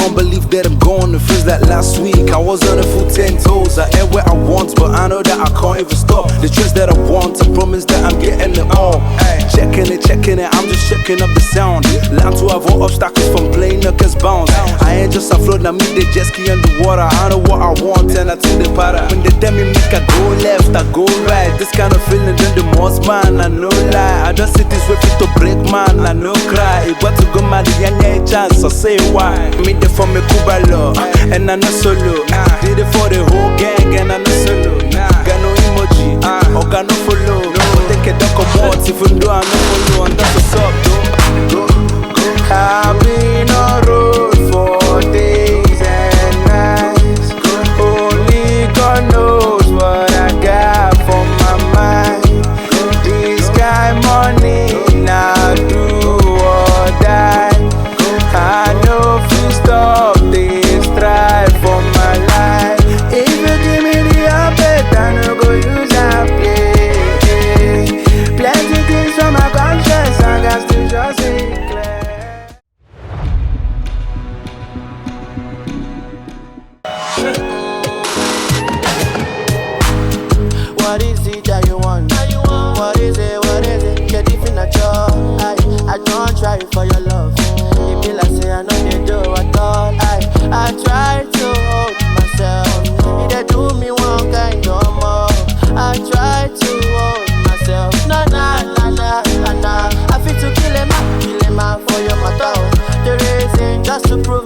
can't believe that I'm gone. It feels like last week I was on a full 10 toes. I am where I want, but I know that I can't even stop. The trust that I want, I promise that I'm getting it all. Checking it, I'm just checking up the sound. Learn to avoid obstacles from playing against bounds. I ain't just afloat, now me the jet ski in the water. I know what I want and I take the para. When they tell me make I go left, I go right. This kind of feeling then the most man, I no lie. I don't see this way fit to break man, I no cry. It got to go mad, yeah, chance, I say why. Me there for me Kubalo, and I no solo. Did it for the whole gang and I no solo. Got no emoji, or got no follow. Take a duck of what even though I no follow. And that's what's up, though. I've been on road for days and nights. Only God knows what I got for my mind. This guy money, now do or die. I know if you stop this strive for my life. If you give me the update, I no go use that play. Plenty things from my conscience, I got to just say. What is it that you want? What is it? Get it in a jar. I don't try for your love. It be like say I know they do at all. I try to hold myself. If they do me one kind of more, I try to hold myself. Nah. I feel to kill him out for your matter. The reason just to prove